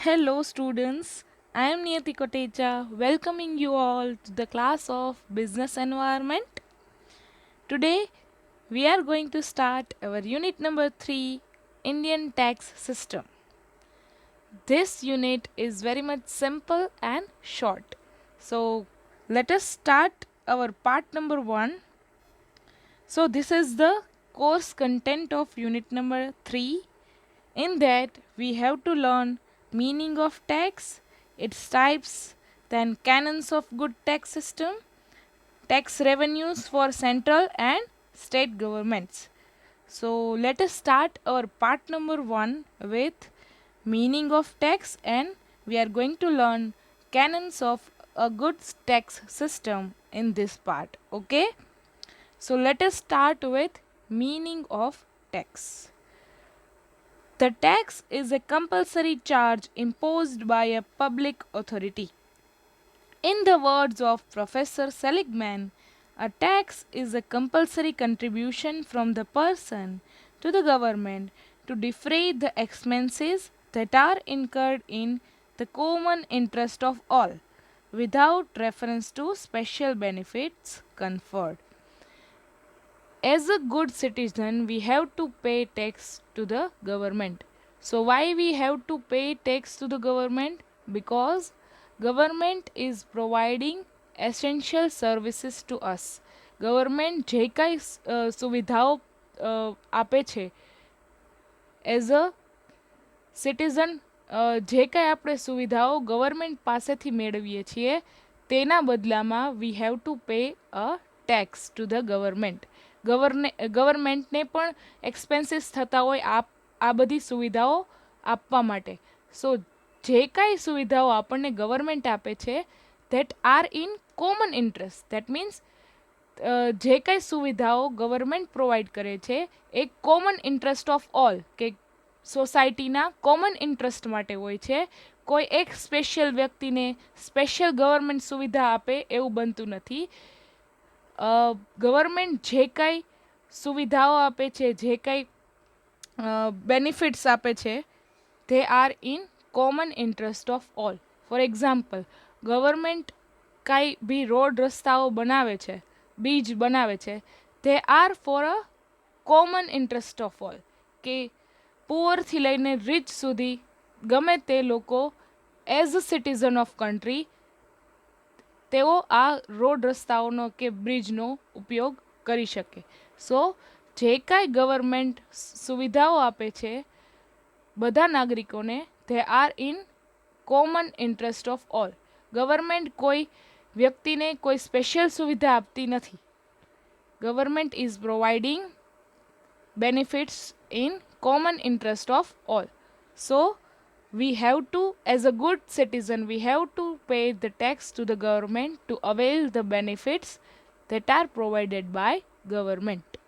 Hello, students. I am Niyati Kotecha, welcoming you all to the class of Business Environment. Today, we are going to start our unit number 3, Indian Tax System. This unit is very much simple and short. So, let us start our part number 1. So, this is the course content of unit number 3. In that, we have to learn meaning of tax, its types, then canons of good tax system, tax revenues for central and state governments. So let us start our part number 1 with meaning of tax, and we are going to learn canons of a good tax system in this part. Okay? So let us start with meaning of tax. The tax is a compulsory charge imposed by a public authority. In the words of Professor Seligman, a tax is a compulsory contribution from the person to the government to defray the expenses that are incurred in the common interest of all, without reference to special benefits conferred. As a good citizen, we have to pay tax to the government. So why we have to pay tax to the government? Because government is providing essential services to us. Government જે કાંઈ સુવિધાઓ આપે છે as a citizen, જે કાંઈ આપણે સુવિધાઓ government પાસેથી મેળવીએ છીએ તેના બદલામાં we have to pay a tax to the government. ગવર્મેન્ટને પણ એક્સપેન્સીસ થતા હોય આ બધી સુવિધાઓ આપવા માટે. સો જે કાંઈ સુવિધાઓ આપણને ગવર્મેન્ટ આપે છે that are in common interest. That means જે કાંઈ સુવિધાઓ ગવર્મેન્ટ પ્રોવાઈડ કરે છે એ કોમન ઇન્ટરેસ્ટ ઓફ ઓલ, કે સોસાયટીના કોમન ઇન્ટરેસ્ટ માટે હોય છે. કોઈ એક સ્પેશિયલ વ્યક્તિને સ્પેશિયલ ગવર્મેન્ટ સુવિધા આપે એવું બનતું નથી. ગવર્મેન્ટ જે કાંઈ સુવિધાઓ આપે છે, જે કાંઈ બેનિફિટ્સ આપે છે, they are in common interest of all. For example, government કાંઈ બી રોડ રસ્તાઓ બનાવે છે, બીજ બનાવે છે, they are for a common interest of all. કે પુઅરથી લઈને રીચ સુધી ગમે તે લોકો as a citizen of country તેઓ આ રોડ રસ્તાઓનો કે બ્રિજનો ઉપયોગ કરી શકે. સો જે કાંઈ ગવર્મેન્ટ સુવિધાઓ આપે છે બધા નાગરિકોને, they are in common interest of all. Government કોઈ વ્યક્તિને કોઈ સ્પેશિયલ સુવિધા આપતી નથી. Government is providing benefits in common interest of all. So we have to, as a good citizen, we have to pay the tax to the government to avail the benefits that are provided by government.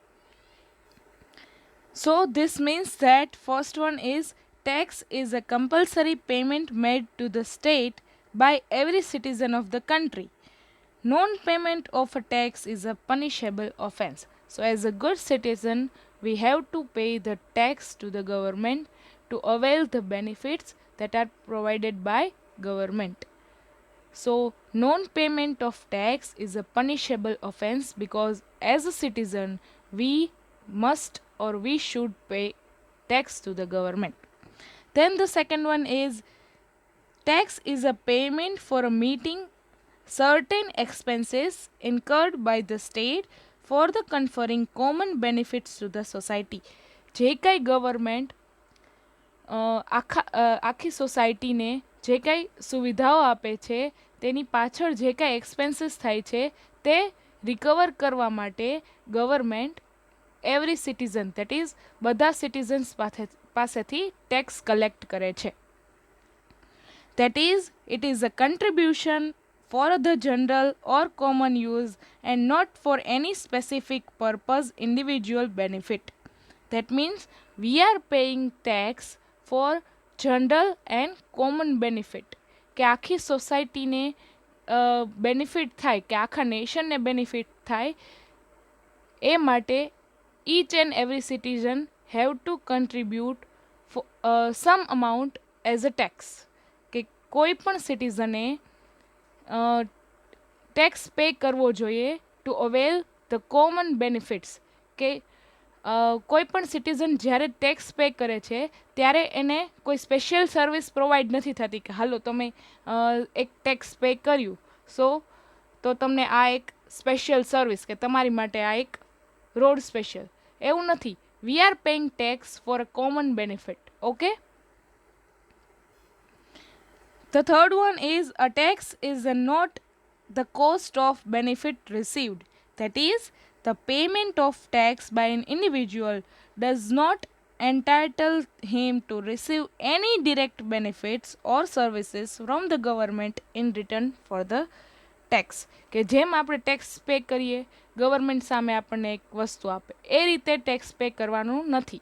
So this means that first one is tax is a compulsory payment made to the state by every citizen of the country. Non-payment of a tax is a punishable offense. So as a good citizen, we have to pay the tax to the government to avail the benefits that are provided by government. So non-payment of tax is a punishable offense because as a citizen, we must or we should pay tax to the government. Then the second one is tax is a payment for a meeting certain expenses incurred by the state for the conferring common benefits to the society. જે કાંઈ government આખી સોસાયટીને જે કાંઈ સુવિધાઓ આપે છે તેની પાછળ જે કાંઈ એક્સપેન્સીસ થાય છે તે રિકવર કરવા માટે government every citizen, that is બધા સિટીઝન્સ પાસેથી ટેક્સ કલેક્ટ કરે છે. That is, it is a contribution for the general or common use and not for any specific purpose individual benefit. That means we are paying tax for general and common benefit. કે આખી સોસાયટીને benefit થાય, કે આખા નેશનને benefit થાય, એ માટે each and every citizen have to contribute some amount as a tax. કોઈ પણ સિટીઝને tax pay કરવો જોઈએ to avail the common benefits. કે કોઈ પણ સિટીઝન જ્યારે ટેક્સ પે કરે છે ત્યારે એને કોઈ સ્પેશિયલ સર્વિસ પ્રોવાઈડ નથી થતી કે હાલો તમે એક ટેક્સ પે કર્યું તો તમને આ એક સ્પેશિયલ સર્વિસ કે તમારી માટે આ એક રોડ સ્પેશિયલ, એવું નથી. We are paying tax for a common benefit. Okay. The third one is a tax is not the cost of benefit received. That is, the payment of tax by an individual does not entitle him to receive any direct benefits or services from the government in return for the tax. કે જેમ આપણે tax pay કરીએ, government સામે આપણને એક વસ્તુ આપે, એ રીતે ટેક્સ પે કરવાનું નથી.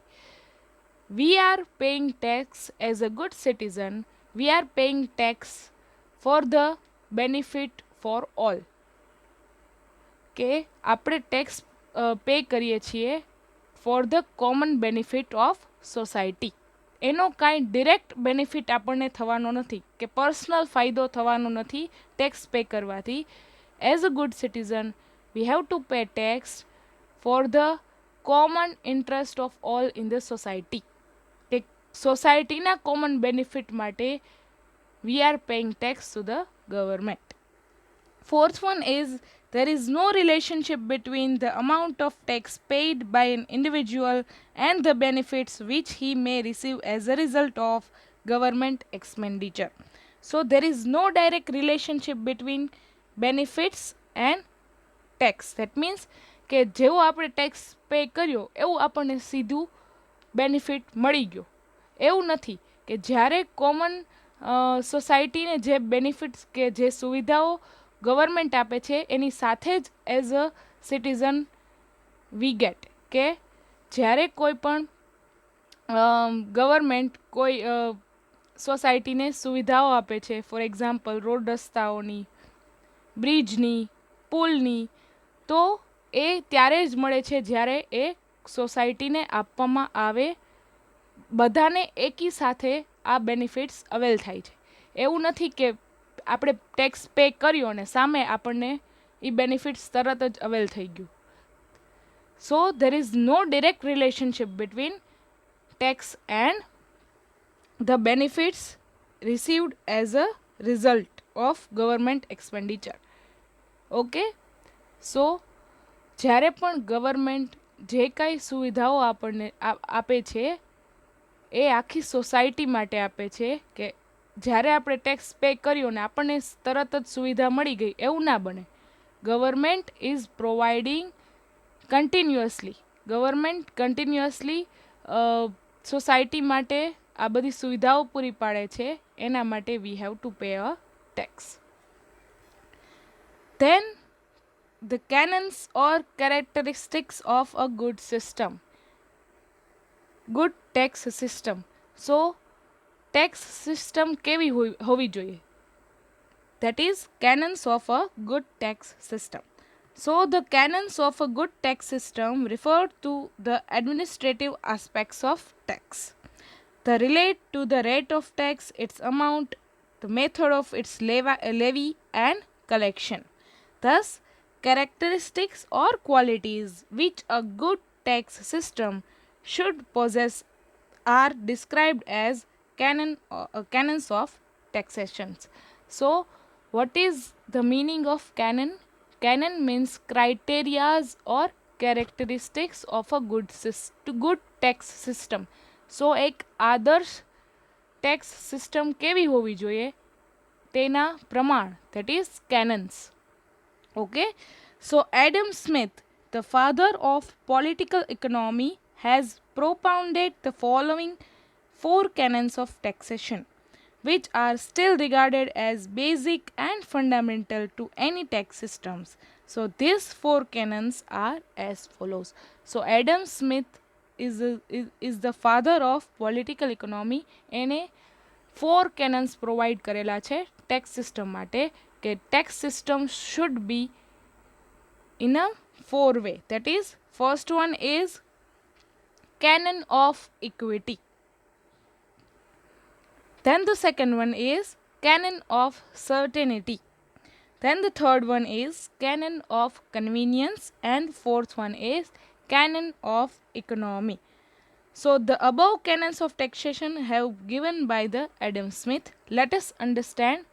We are paying tax as a good citizen. We are paying tax for the benefit for all. કે આપણે ટેક્સ પે કરીએ છીએ for the common benefit of society. એનો કાંઈ ડિરેક્ટ બેનિફિટ આપણને થવાનો નથી કે પર્સનલ ફાયદો થવાનો નથી ટેક્સ પે કરવાથી. As a good citizen V have to pay tax for the common interest of all in the society. કે સોસાયટીના કોમન બેનિફિટ માટે we are paying tax to the government. Fourth one is there is no relationship between the amount of tax paid by an individual and the benefits which he may receive as a result of government expenditure. So there is no direct relationship between benefits and tax. That means કે જેવો આપણે tax pay કર્યો એવું આપણને સીધું benefit મળી ગયો, એવું નથી. કે જ્યારે કોમન સોસાયટીને જે બેનિફિટ્સ કે જે સુવિધાઓ ગવર્મેન્ટ આપે છે એની સાથે જ as a citizen we get. કે જ્યારે કોઈ પણ ગવર્મેન્ટ કોઈ સોસાયટીને સુવિધાઓ આપે છે, ફોર એક્ઝામ્પલ રોડ રસ્તાઓની, બ્રિજની, પુલની, તો એ ત્યારે જ મળે છે જ્યારે એ સોસાયટીને આપવામાં આવે, બધાને એકી સાથે આ બેનિફિટ્સ અવેલ થાય છે. એવું નથી કે આપણે ટેક્સ પે કર્યો અને સામે આપણને એ બેનિફિટ્સ તરત જ અવેલ થઈ ગયું. So there is no direct relationship between tax and the benefits received as a result of government expenditure. Okay. So જ્યારે પણ ગવર્મેન્ટ જે કાંઈ સુવિધાઓ આપણને આપે છે એ આખી સોસાયટી માટે આપે છે. કે જ્યારે આપણે ટેક્સ પે કર્યો ને આપણને તરત જ સુવિધા મળી ગઈ, એવું ના બને. Government is providing continuously. Government continuously society માટે આ બધી સુવિધાઓ પૂરી પાડે છે, એના માટે we have to pay a tax. Then the canons or characteristics of a good system. Good tax system. So tax system કેવી હોવી જોઈએ? That is canons of a good tax system. So the canons of a good tax system refer to the administrative aspects of tax. They relate to the rate of tax, its amount, the method of its levy and collection. Thus, characteristics or qualities which a good tax system should possess are described as canons of taxation. So what is the meaning of canon? Canon means criterias or characteristics of a good tax system. So એક આદર્શ tax system કેવી હોવી જોઈએ તેના પ્રમાણ, that is canons. Okay. So Adam Smith, the father of political economy, has propounded the following 4 canons of taxation, which are still regarded as basic and fundamental to any tax systems. So these 4 canons are as follows. So Adam Smith is the father of political economy. એને 4 canons provide કરેલા છે tax system માટે, કે tax system should be in a 4 way. That is, first one is canon of equity. Then the second one is canon of certainty. Then the third one is canon of convenience, and fourth one is canon of economy. So the above canons of taxation have given by the Adam Smith. Let us understand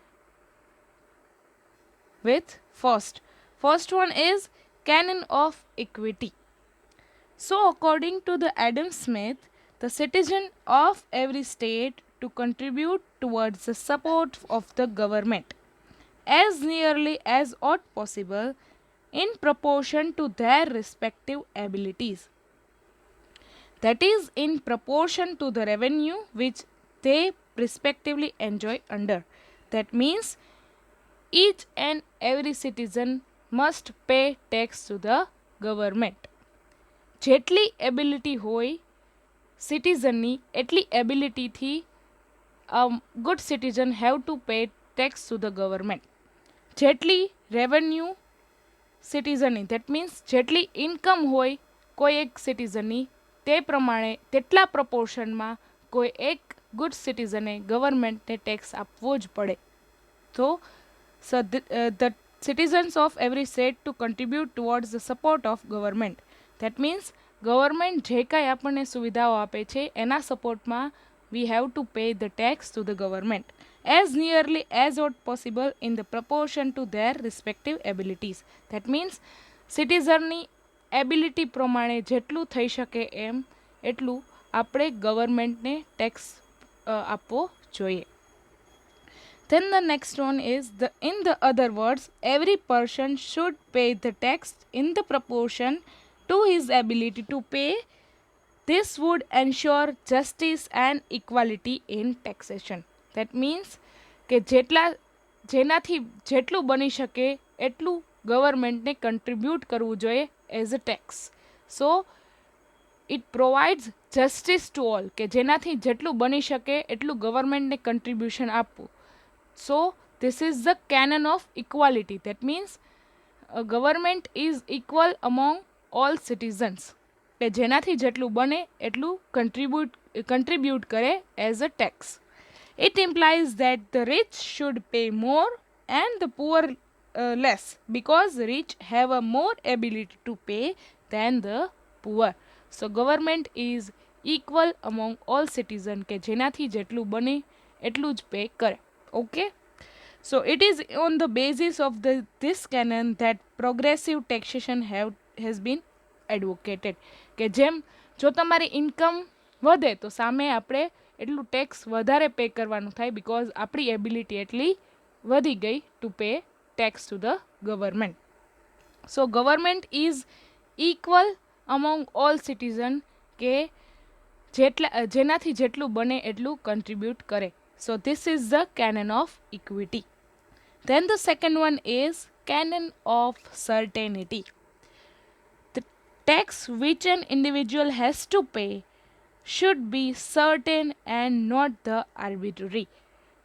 with first. First one is canon of equity. So according to the Adam Smith, the citizen of every state to contribute towards the support of the government as nearly as ought possible in proportion to their respective abilities. That is, in proportion to the revenue which they respectively enjoy under. That means each and every citizen must pay tax to the government. જેટલી ability હોય સિટીઝનની એટલી એબિલિટીથી good citizen have to pay tax to the government. જેટલી revenue સિટીઝનની, that means જેટલી income હોય કોઈ એક સિટીઝનની, તે પ્રમાણે તેટલા પ્રપોર્શનમાં કોઈ એક ગુડ સિટીઝને ગવર્મેન્ટને ટેક્સ આપવો જ પડે. તો the citizens of every state to contribute towards the support of government. That means government જે કાંઈ આપણને સુવિધાઓ આપે છે એના સપોર્ટમાં we have to pay the tax to the government as nearly as ought possible in the proportion to their respective abilities. That means સિટીઝનની ability પ્રમાણે જેટલું થઈ શકે એમ એટલું આપણે ગવર્મેન્ટને ટેક્સ આપવો જોઈએ. Then the next one is in the other words, every person should pay the tax in the proportion to his ability to pay. This would ensure justice and equality in taxation. That means કે જેનાથી જેટલું બની શકે એટલું ગવર્મેન્ટને contribute કરવું જોઈએ as a tax. So it provides justice to all, કે જેનાથી જેટલું બની શકે એટલું ગવર્મેન્ટને કન્ટ્રીબ્યુશન આપવું. So this is the canon of equality. That means a government is equal among all citizens. કે જેનાથી જેટલું બને એટલું contribute કરે as a tax. It implies that the rich should pay more and the poor less, because the rich have a more ability to pay than the poor. So government is equal among all citizens, કે જેનાથી જેટલું બને એટલું જ pay કરે. Okay, so it is on the basis of this canon that progressive taxation has been advocated. કે જેમ જો તમારી ઇન્કમ વધે તો સામે આપણે એટલું ટેક્સ વધારે પે કરવાનું થાય, બિકોઝ આપણી એબિલિટી એટલી વધી ગઈ two pay tax to the government. So government is equal among all citizen, કે જેનાથી જેટલું બને એટલું કન્ટ્રીબ્યુટ કરે. So this is the canon of equity. Then the second one is canon of certainty. The tax which an individual has to pay should be certain and not the arbitrary.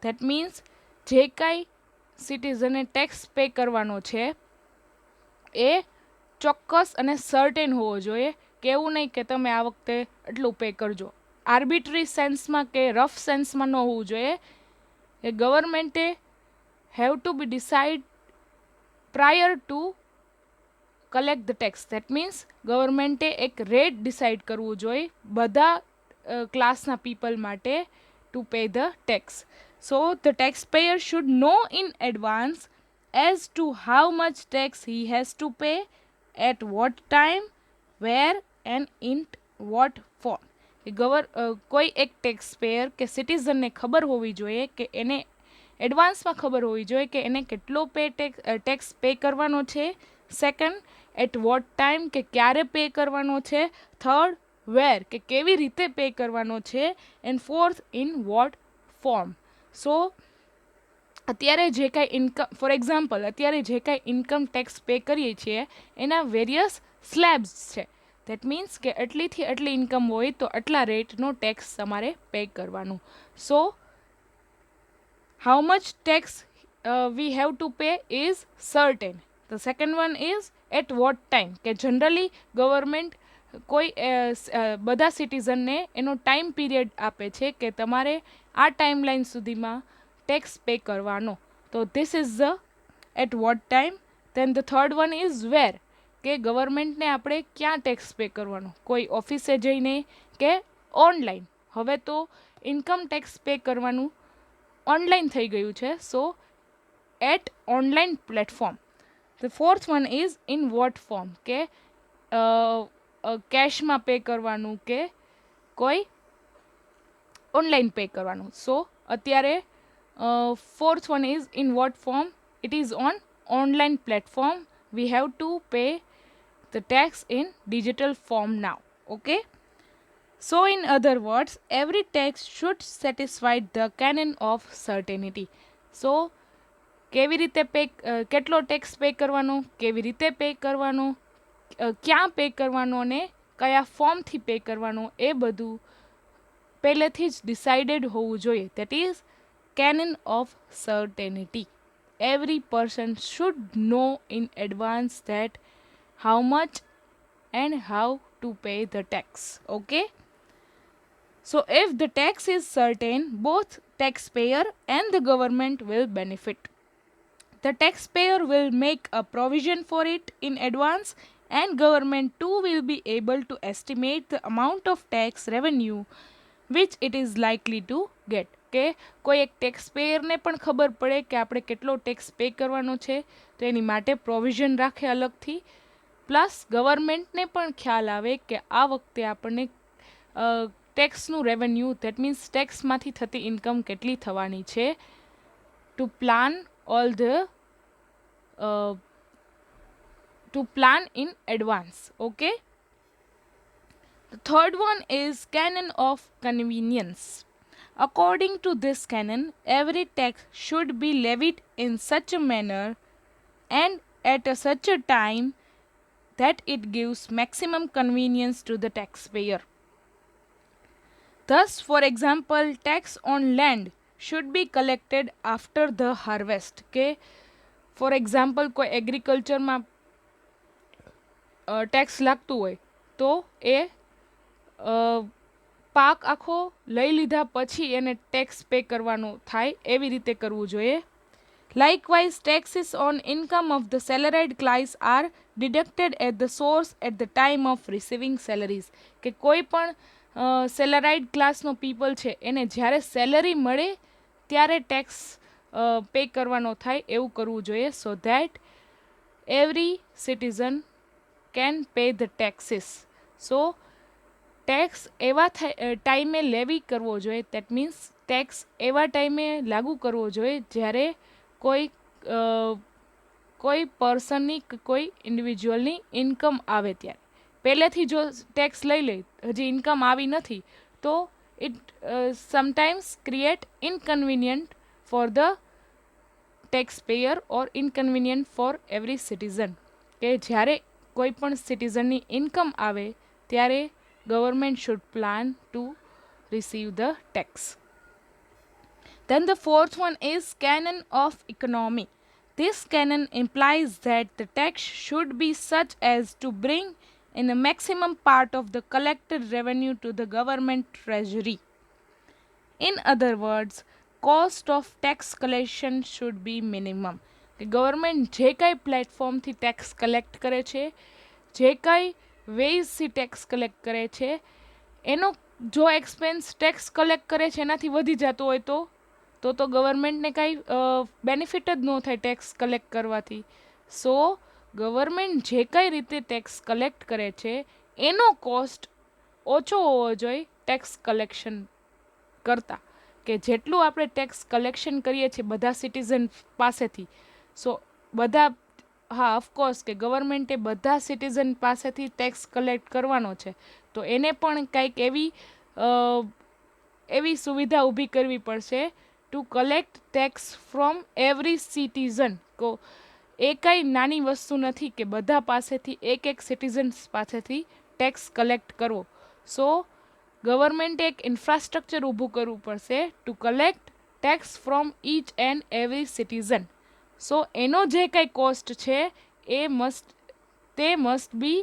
That means જે કાંઈ સિટીઝને tax pay કરવાનો છે એ ચોક્કસ અને certain હોવો જોઈએ, કે એવું નહીં કે તમે આ વખતે એટલું પે કરજો. આર્બિટ્રી સેન્સમાં કે રફ સેન્સમાં ન હોવું જોઈએ. એ ગવર્મેન્ટે have to be decide prior to collect the tax. That means ગવર્મેન્ટે એક રેટ ડિસાઇડ કરવું જોઈએ બધા ક્લાસના પીપલ માટે to pay the tax. So the tax payer should know in advance as to how much tax he has to pay, at what time, where and in what form. કોઈ એક tax payer કે સિટીઝનને ખબર હોવી જોઈએ, કે એને એડવાન્સમાં ખબર હોવી જોઈએ કે એને કેટલો ટેક્સ પે કરવાનો છે. સેકન્ડ, એટ વોટ ટાઈમ, કે ક્યારે પે કરવાનો છે. થર્ડ, વેર, કે કેવી રીતે પે કરવાનો છે. And fourth, in what form. So અત્યારે જે કાંઈ ઇન્કમ, ફોર એક્ઝામ્પલ અત્યારે જે કાંઈ ઇન્કમ ટેક્સ પે કરીએ છીએ એના વેરિયસ સ્લેબ્સ છે. દેટ મીન્સ કે એટલીથી એટલી ઇન્કમ હોય તો આટલા રેટનો ટેક્સ તમારે પે કરવાનું. So how much tax we have to pay is certain. The second one is at what time, કે જનરલી ગવર્મેન્ટ કોઈ બધા સિટીઝનને એનો ટાઈમ પીરિયડ આપે છે કે તમારે આ ટાઈમલાઈન સુધીમાં ટેક્સ પે કરવાનો. તો this is the at what time. Then the third one is where, કે ગવર્મેન્ટને આપણે ક્યાં ટેક્સ પે કરવાનો, કોઈ ઓફિસે જઈને કે ઓનલાઈન. હવે તો ઇન્કમ ટેક્સ પે કરવાનું ઓનલાઈન થઈ ગયું છે, so at online platform. The fourth one is in what form, કે કેશમાં પે કરવાનું કે કોઈ ઓનલાઈન પે કરવાનું. સો અત્યારે fourth one is in what form, it is on online platform. We have to pay the tax in digital form now. Okay, so in other words, every tax should satisfy the canon of certainty. So કેવી રીતે pay, કેટલો tax pay કરવાનો, કેવી રીતે pay કરવાનો, ક્યાં pay કરવાનો અને કયા ફોર્મથી પે કરવાનો, એ બધું પહેલેથી જ ડિસાઇડેડ હોવું જોઈએ. That is canon of certainty. Every person should know in advance that how much and how to pay the tax. Okay, so if the tax is certain, both taxpayer and the government will benefit. The taxpayer will make a provision for it in advance, and government too will be able to estimate the amount of tax revenue which it is likely to get. કે કોઈ એક tax પેયરને પણ ખબર પડે કે આપણે કેટલો tax pay કરવાનો છે, તો એની માટે પ્રોવિઝન રાખે અલગથી. પ્લસ ગવર્મેન્ટને પણ ખ્યાલ આવે કે આ વખતે આપણને ટેક્સનું રેવન્યુ, દેટ મીન્સ ટેક્સમાંથી થતી ઇન્કમ કેટલી થવાની છે, to plan all the to plan in advance. Okay, the third one is canon of convenience. According to this canon, every tax should be levied in such a manner and at such a time that it gives maximum convenience to the taxpayer. Thus, for example, tax on land should be collected after the harvest. કે for example કોઈ એગ્રીકલ્ચરમાં tax લાગતું હોય તો એ પાક આખો લઈ લીધા પછી એને ટેક્સ પે કરવાનો થાય, એવી રીતે કરવું જોઈએ. Likewise, taxes on income of the salaried class are deducted at the source at the time of receiving salaries. કે કોઈ પણ સેલરાઇડ ક્લાસનો પીપલ છે એને જ્યારે સેલરી મળે ત્યારે ટેક્સ પે કરવાનો થાય, એવું કરવું જોઈએ. So that every citizen can pay the taxes. So tax એવા ટાઈમે લેવી કરવો જોઈએ, દેટ મીન્સ ટેક્સ એવા ટાઈમે લાગુ કરવો જોઈએ જ્યારે કોઈ પર્સનની, કોઈ ઇન્ડિવિજ્યુઅલની ઇન્કમ આવે ત્યારે. પહેલેથી જો ટેક્સ લઈ લે, હજી ઇન્કમ આવી નથી, તો it sometimes create inconvenient for the tax payer or inconvenient for every citizen. કે જ્યારે કોઈ પણ સિટીઝનની ઇન્કમ આવે ત્યારે government should plan to receive the tax. Then the fourth one is canon of economy. This canon implies that the tax should be such as to bring in a maximum part of the collected revenue to the government treasury. In other words, cost of tax collection should be minimum. Government જે કાંઈ પ્લેટફોર્મથી tax collect કરે છે, જે કાંઈ વેઝથી tax collect કરે છે, એનો જો એક્સપેન્સ ટેક્સ કલેક્ટ કરે છે એનાથી વધી જતો હોય તો ગવર્મેન્ટને કાંઈ બેનિફિટ જ ન થાય ટેક્સ કલેક્ટ કરવાથી. સો ગવર્મેન્ટ જે કાંઈ રીતે ટેક્સ કલેક્ટ કરે છે એનો કોસ્ટ ઓછો હોવો જોઈએ ટેક્સ કલેક્શન કરતાં. કે જેટલું આપણે ટેક્સ કલેક્શન કરીએ છીએ બધા સિટીઝન પાસેથી, સો બધા, હા ઓફકોર્સ કે ગવર્મેન્ટે બધા સિટીઝન પાસેથી ટેક્સ કલેક્ટ કરવાનો છે, તો એને પણ કંઈક એવી સુવિધા ઊભી કરવી પડશે to collect tax from every citizen. એ કાંઈ નાની વસ્તુ નથી કે બધા પાસેથી એક સિટીઝન્સ પાસેથી ટેક્સ કલેક્ટ કરવો. સો ગવર્મેન્ટે એક ઇન્ફ્રાસ્ટ્રક્ચર ઊભું કરવું પડશે to collect tax from each and every citizen. So એનો જે કંઈ કોસ્ટ છે તે મસ્ટ બી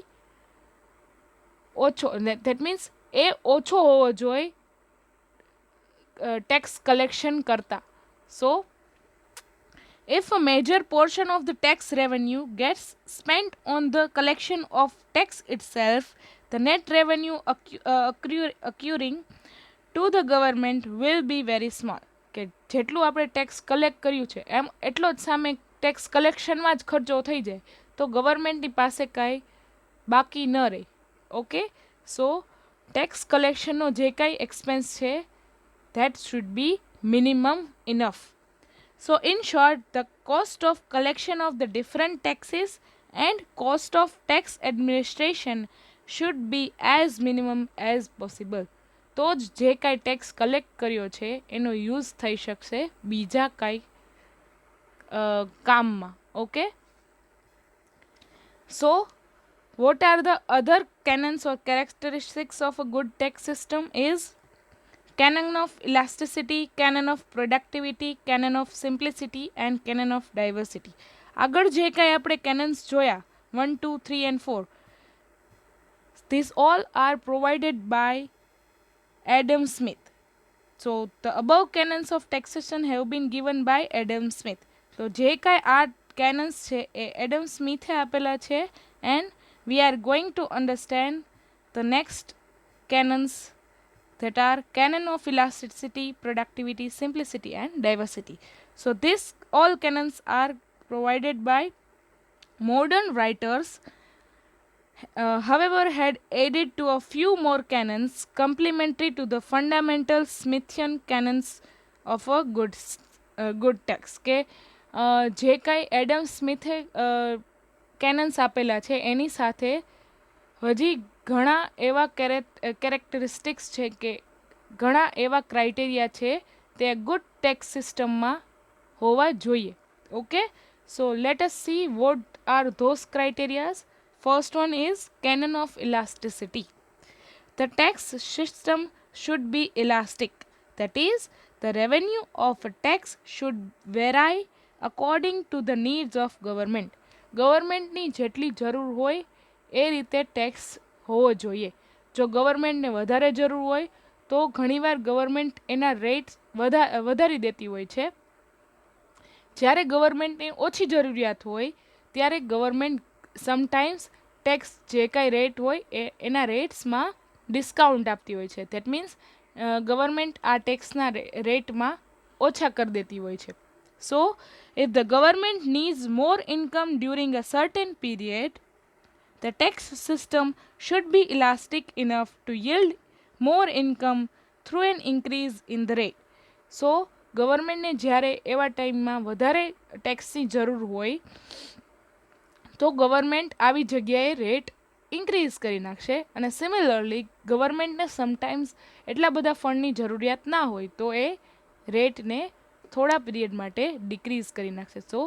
ઓછો, દેટ મીન્સ એ ઓછો હોવો જોઈએ ટેક્સ કલેક્શન કરતાં. So, if a major portion of the tax revenue gets spent on the collection of tax itself, the net revenue occurring to the government will be very small. કે જેટલું આપણે tax collect કર્યું છે એમ એટલો જ સામે tax કલેક્શનમાં જ ખર્ચો થઈ જાય તો ગવર્મેન્ટની પાસે કાંઈ બાકી ન રહે. ઓકે, સો ટેક્સ કલેક્શનનો જે કાંઈ એક્સપેન્સ છે that should be minimum enough. So in short, the cost of collection of the different taxes and cost of tax administration should be as minimum as possible. તો જ જે કાંઈ ટેક્સ કલેક્ટ કર્યો છે એનો યુઝ થઈ શકશે બીજા કાંઈ કામમાં. Okay, so what are the other canons or characteristics of a good tax system is canon of elasticity, canon of productivity, canon of simplicity and canon of diversity. આગળ જે કાંઈ આપણે canons જોયા 1, 2, 3 and 4, these all are provided by Adam Smith. So the above canons of taxation have been given by Adam Smith. So જે કાંઈ આ canons છે એ Adam Smith આપેલા છે and we are going to understand the next canons that are canon of elasticity, productivity, simplicity and diversity. So these all canons are provided by modern writers, however had added to a few more canons complementary to the fundamental Smithian canons of a good text. કે જે કાંઈ Adam સ્મિથે કેનન્સ આપેલા છે એની સાથે હજી ઘણા એવા characteristics છે કે ઘણા એવા ક્રાઇટેરિયા છે તે ગુડ ટેક્સ સિસ્ટમમાં હોવા જોઈએ. Okay, so let us see what are those criterias. First one is canon of elasticity. The tax system should be elastic. That is, the revenue of a tax should vary according to the needs of government. ગવર્મેન્ટની જેટલી જરૂર હોય એ રીતે tax હોવો જોઈએ. જો ગવર્મેન્ટને વધારે જરૂર હોય તો ઘણીવાર ગવર્મેન્ટ એના રેટ્સ વધારી દેતી હોય છે. જ્યારે ગવર્મેન્ટને ઓછી જરૂરિયાત હોય ત્યારે ગવર્મેન્ટ સમટાઈમ્સ ટેક્સ જે કાંઈ રેટ હોય એના રેટ્સમાં ડિસ્કાઉન્ટ આપતી હોય છે. ધેટ મીન્સ ગવર્મેન્ટ આ ટેક્સના રેટમાં ઓછા કરી દેતી હોય છે. સો if the government needs more income during a certain period, the tax system should be elastic enough to yield more income through an increase in the rate. So ગવર્મેન્ટને જ્યારે એવા ટાઈમમાં વધારે ટેક્સની જરૂર હોય તો ગવર્મેન્ટ આવી જગ્યાએ રેટ ઇન્ક્રીઝ કરી નાખશે. અને સિમિલરલી ગવર્મેન્ટને સમટાઈમ્સ એટલા બધા ફંડની જરૂરિયાત ના હોય તો એ રેટને થોડા પીરિયડ માટે ડિક્રીઝ કરી નાખશે. So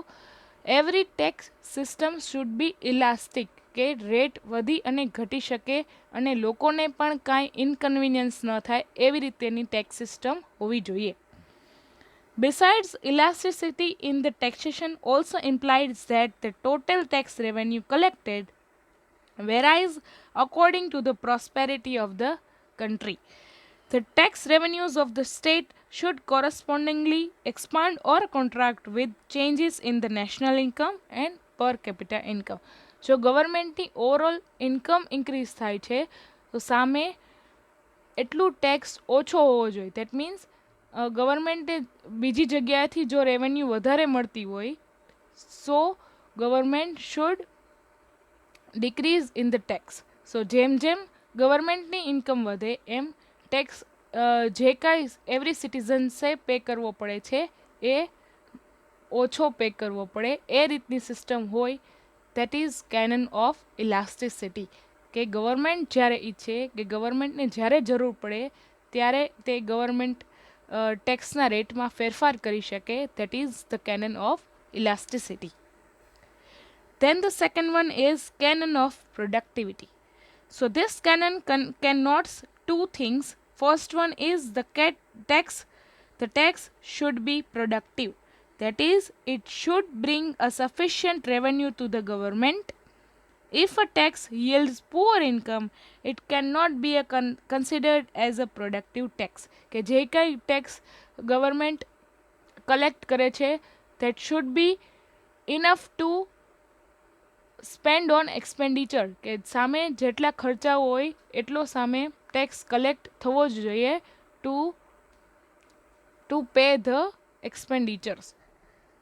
every tax system should be elastic, કે રેટ વધી અને ઘટી શકે અને લોકોને પણ કાંઈ ઇનકન્વિનિયન્સ ન થાય એવી રીતેની ટેક્સ સિસ્ટમ હોવી જોઈએ. Besides, elasticity in the taxation also implies that the total tax revenue collected varies according to the prosperity of the country. The tax revenues of the state should correspondingly expand or contract with changes in the national income and per capita income. જો ગવર્મેન્ટની overall income increase થાય છે તો સામે એટલું tax ઓછો હોવો જોઈએ. દેટ મીન્સ ગવર્મેન્ટે બીજી જગ્યાએથી જો રેવન્યુ વધારે મળતી હોય so government should decrease in the tax. So જેમ જેમ ગવર્મેન્ટની ઇન્કમ વધે એમ ટેક્સ જે કાંઈ એવરી સિટીઝન્સે પે કરવો પડે છે એ ઓછો પે કરવો પડે એ રીતની સિસ્ટમ હોય. That is canon of elasticity, કે ગવર્મેન્ટ જ્યારે ઈચ્છે કે ગવર્મેન્ટને જ્યારે જરૂર પડે ત્યારે તે ગવર્મેન્ટ ટેક્સના રેટમાં ફેરફાર કરી શકે. That is the canon of elasticity. Then the second one is canon of productivity. So this canon connotes two things. First one is the tax should be productive. That is, it should bring a sufficient revenue to the government. If a tax yields poor income, it cannot be considered as a productive tax. કે જે કાંઈ tax government collect કરે છે that should be enough to spend on expenditure, કે સામે જેટલા ખર્ચાઓ હોય એટલો સામે ટેક્સ કલેક્ટ થવો જ જોઈએ to pay the expenditures.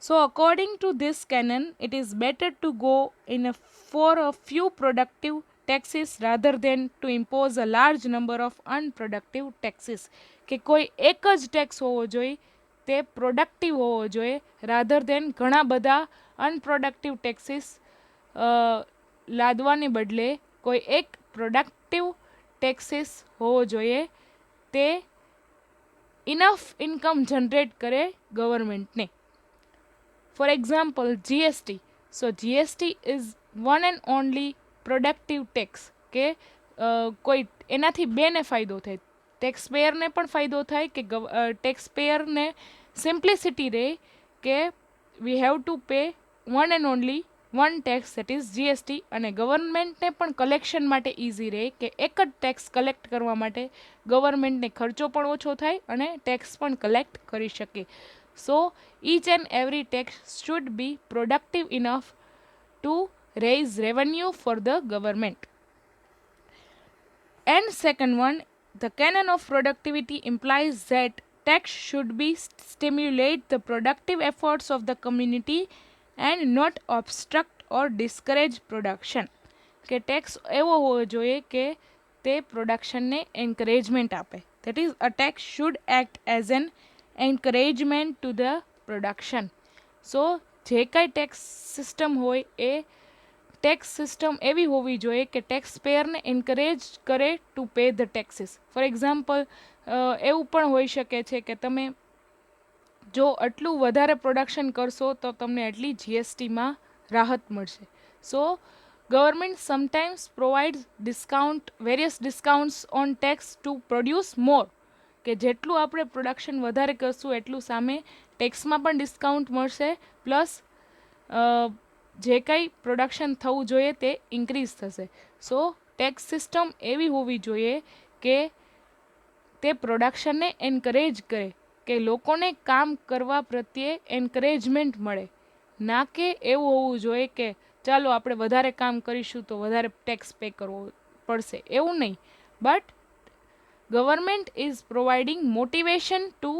So according to this canon, it is better to go for a few productive taxes rather than to impose a large number of unproductive taxes. કે કોઈ એક જ tax હોવો જોઈએ તે પ્રોડક્ટિવ હોવો જોઈએ rather દેન ઘણા બધા અનપ્રોડક્ટિવ ટેક્સીસ લાદવાને બદલે કોઈ એક પ્રોડક્ટિવ ટેક્સીસ હોવો જોઈએ તે ઇનફ ઇન્કમ જનરેટ કરે ગવર્મેન્ટને. For example, GST. So GST is one and only productive tax. કે કોઈ એનાથી બેને ફાયદો થાય, ટેક્સ પેયરને પણ ફાયદો થાય કે ટેક્સ પેયરને સિમ્પ્લિસિટી રહે કે વી have to pay one and only one tax that is GST, અને ગવર્મેન્ટને પણ કલેક્શન માટે ઇઝી રહે કે એક જ ટેક્સ કલેક્ટ કરવા માટે ગવર્મેન્ટને ખર્ચો પણ ઓછો થાય અને ટેક્સ પણ કલેક્ટ કરી શકે. So each and every tax should be productive enough to raise revenue for the government. And second one, the canon of productivity implies that tax should be stimulate the productive efforts of the community and not obstruct or discourage production. કે tax એવો હોવો જોઈએ કે તે પ્રોડક્શનને encouragement આપે. That is, a tax should act as an encouragement to the production. So જે કાંઈ tax system હોય એ ટેક્સ સિસ્ટમ એવી હોવી જોઈએ કે ટેક્સ પેયરને એન્કરેજ કરે two pay the taxes. For example એવું પણ હોઈ શકે છે કે તમે જો આટલું વધારે પ્રોડક્શન કરશો તો તમને એટલી જીએસટીમાં રાહત મળશે. So government sometimes provides discount, various discounts on tax to produce more, કે જેટલું આપણે પ્રોડક્શન વધારે કરશું એટલું સામે ટેક્સમાં પણ ડિસ્કાઉન્ટ મળશે, પ્લસ જે કંઈ પ્રોડક્શન થવું જોઈએ તે ઇન્ક્રીઝ થશે. સો ટેક્સ સિસ્ટમ એવી હોવી જોઈએ કે તે પ્રોડક્શનને એન્કરેજ કરે, કે લોકોને કામ કરવા પ્રત્યે એન્કરેજમેન્ટ મળે, ના કે એવું હોવું જોઈએ કે ચાલો આપણે વધારે કામ કરીશું તો વધારે ટેક્સ પે કરવો પડશે, એવું નહીં. But government is providing motivation to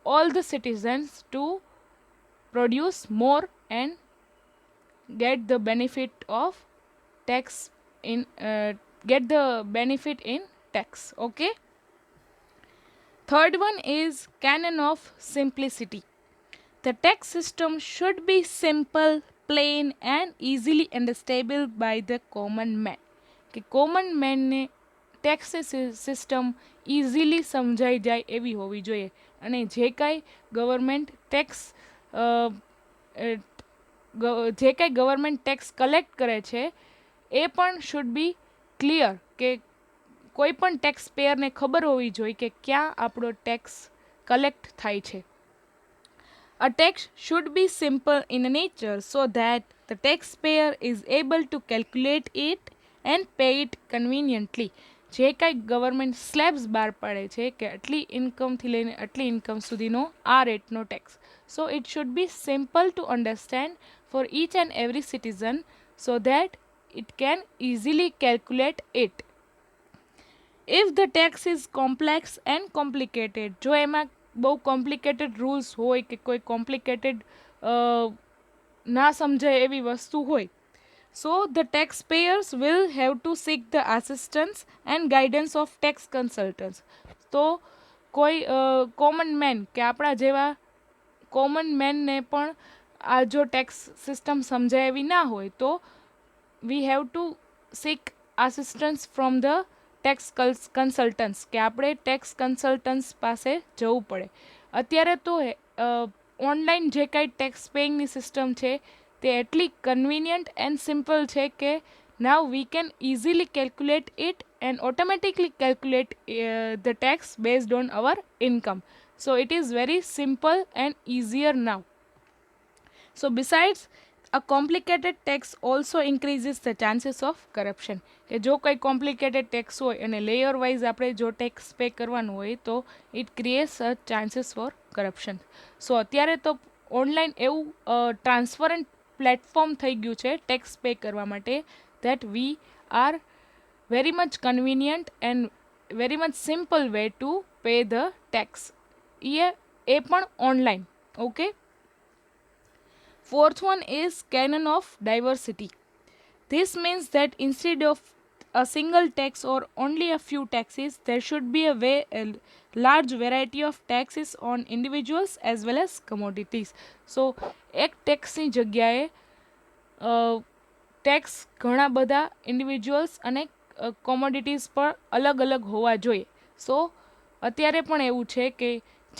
all the citizens to produce more and get the benefit of tax in get the benefit in tax. Okay, third one is canon of simplicity. The tax system should be simple, plain and easily understandable by the common man. કે common મેનને tax system easily સમજાઈ જાય એવી હોવી જોઈએ, અને જે કાંઈ government tax collect કરે છે એ પણ શુડ બી ક્લિયર, કે કોઈ પણ ટેક્સ પેયરને ખબર હોવી જોઈએ કે ક્યાં આપણો ટેક્સ કલેક્ટ થાય છે. A tax should be simple in nature so that the taxpayer is able to calculate it and pay it conveniently. જે કાંઈ ગવર્મેન્ટ સ્લેબ્સ બહાર પાડે છે કે આટલી ઇન્કમથી લઈને આટલી ઇન્કમ સુધીનો આ રેટનો tax, so it should be simple to understand for each and every citizen so that it can easily calculate it. If the tax is complex and complicated, જો એમાં બહુ કોમ્પ્લિકેટેડ રૂલ્સ હોય કે કોઈ કોમ્પ્લિકેટેડ ના સમજાય એવી વસ્તુ હોય, so the taxpayers will have to seek the assistance and guidance of tax consultants. તો કોઈ કોમન મેન કે આપણા જેવા કોમન મેનને પણ આ જો ટેક્સ સિસ્ટમ સમજાય એવી ના હોય તો we have to seek assistance from the tax consultants, કે આપણે ટેક્સ કન્સલ્ટન્ટ્સ પાસે જવું પડે. અત્યારે તો ઓનલાઈન જે કાંઈ ટેક્સ પેઇંગની સિસ્ટમ છે તે એટલી કન્વિનિયન્ટ એન્ડ સિમ્પલ છે કે now we can easily calculate it and automatically calculate the tax based on our income. So it is very simple and easier now. So besides, a complicated tax also increases the chances of corruption. કે જો કંઈ complicated tax હોય અને layer wise આપણે જો tax pay કરવાનું હોય તો it creates a chances for corruption. So અત્યારે તો ઓનલાઈન એવું ટ્રાન્સપરન્ટ પ્લેટફોર્મ થઈ ગયું છે ટેક્સ પે કરવા માટે that we are very much convenient and very much simple way to pay the tax. એ પણ online. Okay. Fourth one is canon of diversity. This means that instead of a single tax or only a few taxes, there should be a large variety of taxes on individuals as well as commodities. So એક ટેક્સની જગ્યાએ tax ઘણા બધા individuals અને commodities પર અલગ અલગ હોવા જોઈએ. સો અત્યારે પણ એવું છે કે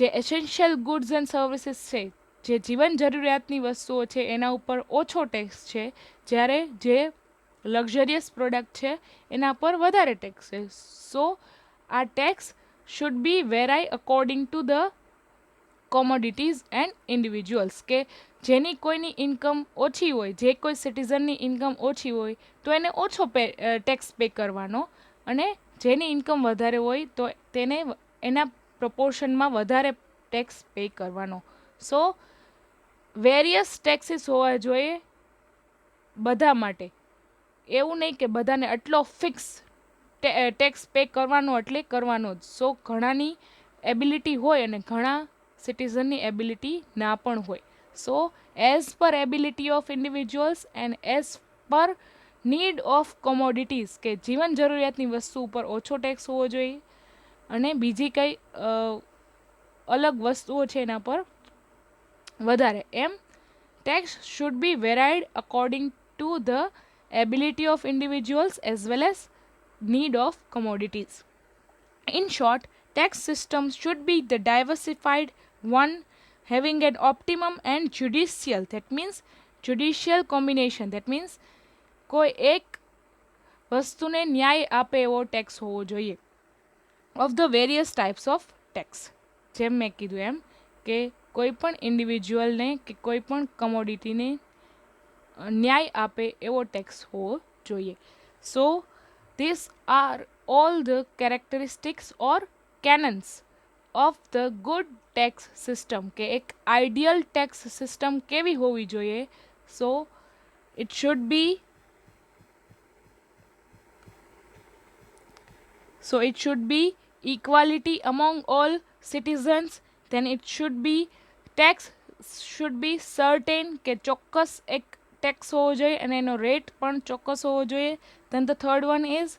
જે એસેન્શિયલ ગુડ્સ એન્ડ સર્વિસીસ છે, જે જીવન જરૂરિયાતની વસ્તુઓ છે એના ઉપર ઓછો ટેક્સ છે, જ્યારે જે લક્ઝરિયસ પ્રોડક્ટ છે એના પર વધારે ટેક્સ છે. સો આ tax should be varied according to the commodities and individuals. કે જેની કોઈની ઇન્કમ ઓછી હોય, જે કોઈ સિટીઝનની ઇન્કમ ઓછી હોય તો એને ઓછો ટેક્સ પે કરવાનો, અને જેની ઇન્કમ વધારે હોય તો તેને એના પ્રપોર્શનમાં વધારે ટેક્સ પે કરવાનો. સો વેરિયસ ટેક્સીસ હોવા જોઈએ બધા માટે. એવું નહીં કે બધાને આટલો ફિક્સ ટેક્સ પે કરવાનો એટલે કરવાનો જ. સો ઘણાની એબિલિટી હોય અને ઘણા સિટીઝનની એબિલિટી ના પણ હોય. સો as per ability of individuals and as per need of commodities, કે જીવન જરૂરિયાતની વસ્તુ ઉપર ઓછો ટેક્સ હોવો જોઈએ અને બીજી કંઈ અલગ વસ્તુઓ છે એના પર વધારે. એમ tax should be varied according to the ability of individuals as well as need of commodities. In short, tax systems should be the diversified one having an optimum and judicial, that means judicial combination, that means કોઈ એક વસ્તુને ન્યાય આપે એવો tax હોવો જોઈએ of the various types of tax. જેમ મેં કીધું એમ કે કોઈ પણ ઇન્ડિવિજ્યુઅલને કે કોઈ પણ કમોડિટીને ન્યાય આપે એવો ટેક્સ હોવો જોઈએ. સો these are all the characteristics or canons of the good tax system. કે એક ideal tax system કેવી હોવી જોઈએ? So it should be equality among all citizens. Then it should be tax should be certain, કે ચોક્કસ એક tax હોવો જોઈએ અને એનો રેટ પણ ચોક્કસ હોવો જોઈએ. Then the third one is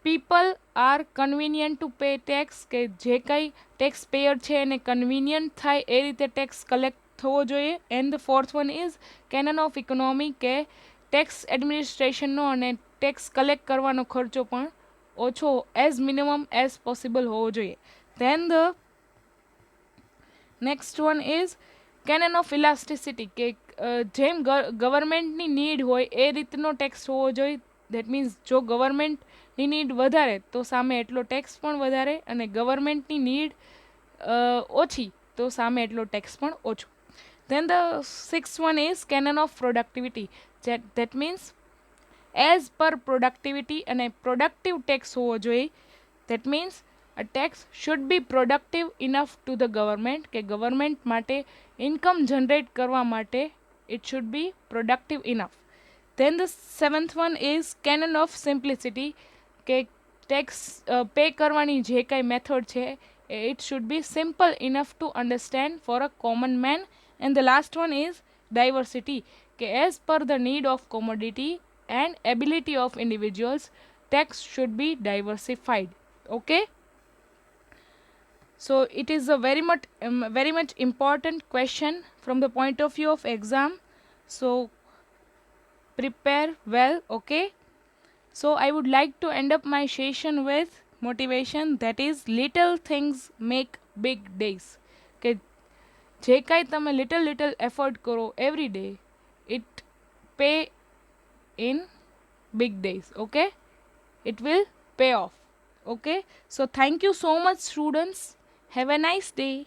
people are convenient to pay tax, કે જે કંઈ ટેક્સ પેયર છે એને કન્વિનિયન્ટ થાય એ રીતે ટેક્સ કલેક્ટ થવો જોઈએ. And the fourth one is canon of economy, કે ટેક્સ એડમિનિસ્ટ્રેશનનો અને ટેક્સ કલેક્ટ કરવાનો ખર્ચો પણ ઓછો એઝ મિનિમમ એઝ પોસિબલ હોવો જોઈએ. Then the next one is canon of elasticity, કે જેમ ગવર્મેન્ટની નીડ હોય એ રીતનો ટેક્સ હોવો જોઈએ. દેટ મીન્સ જો ગવર્મેન્ટની નીડ વધારે તો સામે એટલો ટેક્સ પણ વધારે, અને ગવર્મેન્ટની નીડ ઓછી તો સામે એટલો ટેક્સ પણ ઓછો. Then the six one is canon of productivity, that means as per productivity અને પ્રોડક્ટિવ ટેક્સ હોવો જોઈએ. That means a tax should be productive enough to the government, કે ગવર્મેન્ટ માટે ઇન્કમ જનરેટ કરવા માટે it should be productive enough. Then the seventh one is canon of simplicity, કે tax pay કરવાની જે કાંઈ મેથડ છે it should be simple enough to understand for a common man. And the last one is diversity, કે as per the need of commodity and ability of individuals, tax should be diversified. Okay, so it is a very much important question from the point of view of exam. So prepare well. Okay, so I would like to end up my session with motivation, that is little things make big days. કે જે કાંઈ તમે little effort કરો every day, it pay in big days. Okay, it will pay off. Okay, so thank you so much students. Have a nice day.